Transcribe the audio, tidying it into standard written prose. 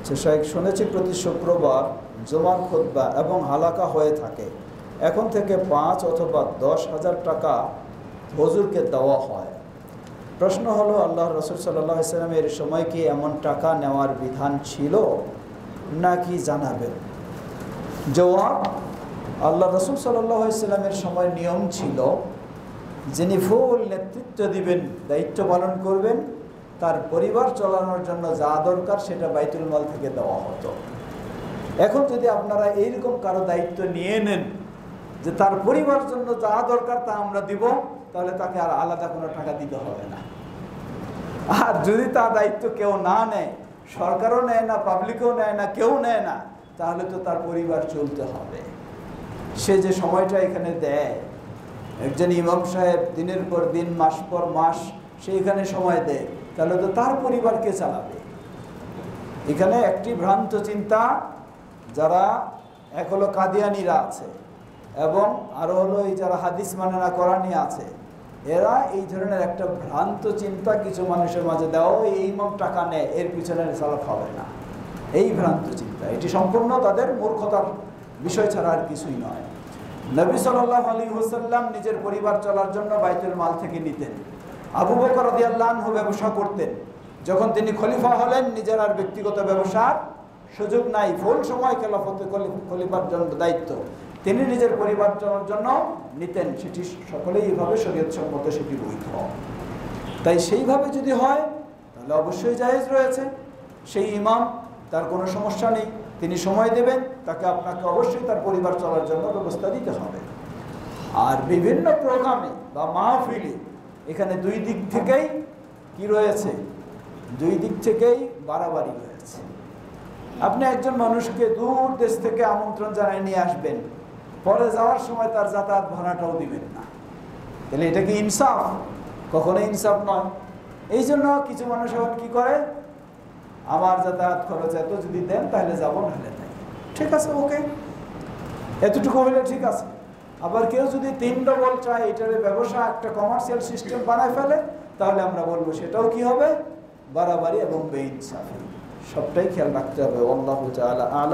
শেখ শুনেছি প্রতি শুক্রবার জুমার খুতবা এবং হালাকা হয়ে থাকে। এখন থেকে 5 অথবা 10,000 টাকা হুজুরকে দেওয়া হয়। প্রশ্ন হলো, আল্লাহ রসুল সাল্লাল্লাহু আলাইহি ওয়াসাল্লামের সময় কি এমন টাকা নেওয়ার বিধান ছিল নাকি জানাবেন? জবাব, আল্লাহ রসুল সাল্লাল্লাহু আলাইহি ওয়াসাল্লামের সময় নিয়ম ছিল, যিনি ফুল নেতৃত্ব দিবেন, দায়িত্ব পালন করবেন, তার পরিবার চালানোর জন্য যা দরকার সেটা বাইতুল মাল থেকে দেওয়া হতো। এখন যদি আপনারা এইরকম কারো দায়িত্ব নিয়ে নেন যে তার পরিবারের জন্য যা দরকার তা আমরা দিব, তাহলে তাকে আর আলাদা কোনো টাকা দিতে হবে না। আর যদি তার দায়িত্ব কেউ না নেয়, সরকারও নেয় না, পাবলিকও নেয় না, কেউ নেয় না, তাহলে তো তার পরিবার চলতে হবে। সে যে সময়টা এখানে দেয়, একজন ইমাম সাহেব দিনের পর দিন, মাস পর মাস সে এখানে সময় দেয়, তাহলে তো তার পরিবারকে চালাবে। এখানে একটি ভ্রান্ত চিন্তা, যারা এক হলো কাদিয়ানিরা আছে এবং আরও হলো এই যারা হাদিস মানে না কোরআনি আছে, এরা এই ধরনের একটা ভ্রান্ত চিন্তা কিছু মানুষের মাঝে দেওয়া, এই ইমাম টাকা নেয় এর পিছনে চালাতে হবে না, এই ভ্রান্ত চিন্তা, এটি সম্পূর্ণ তাদের মূর্খতার বিষয় ছাড়া আর কিছুই নয়। নবী সাল্লাল্লাহু আলাইহি ওয়াসাল্লাম নিজের পরিবার চলার জন্য বাইতুল মাল থেকে নিতেন। আবু বকর রাদিয়াল্লাহু আনহু ব্যবসা করতেন। যখন তিনি খলিফা হলেন, নিজের আর ব্যক্তিগত ব্যবসার সুযোগ নাই, ফুল সময় খেলাফতে খলিফার জন্য দায়িত্ব তিনি নিজের পরিবার চলার জন্য নিতেন। সেটি সকলেই এইভাবে শরীয়ত সম্মত, সেটি বৈধ। তাই সেইভাবে যদি হয় তাহলে অবশ্যই জায়েজ রয়েছে। সেই ইমাম, তার কোনো সমস্যা নেই, তিনি সময় দেবেন, তাকে আপনাকে অবশ্যই তার পরিবার চলার জন্য ব্যবস্থা দিতে হবে। আর বিভিন্ন প্রোগ্রামে বা মাহফিলে এখানে দুই দিক থেকেই কি রয়েছে, দুই দিক থেকেই বাড়াবাড়ি রয়েছে। আপনি একজন মানুষকে দূর দেশ থেকে আমন্ত্রণ জানিয়ে নিয়ে আসবেন, পরে যাওয়ার সময় তার যাতায়াত ভাড়াটাও দিবেন না, তাহলে এটা কি ইনসাফ? কখনোই ইনসাফ নয়। এই জন্য কিছু মানুষ এখন কি করে, আমার যাতায়াত খরচ এত যদি দেন তাহলে যাবো, নাহলে নাই। ঠিক আছে, ওকে, এতটুকু হলে ঠিক আছে। আবার কেউ যদি 3 ডবল চায়, এটার ব্যবসা একটা কমার্শিয়াল সিস্টেম বানায় ফেলে, তাহলে আমরা বলবো সেটাও কি হবে, বাড়াবাড়ি এবং বেইনসাফি। সবটাই খেয়াল রাখতে হবে। আল্লাহু তাআলা আ'লাম।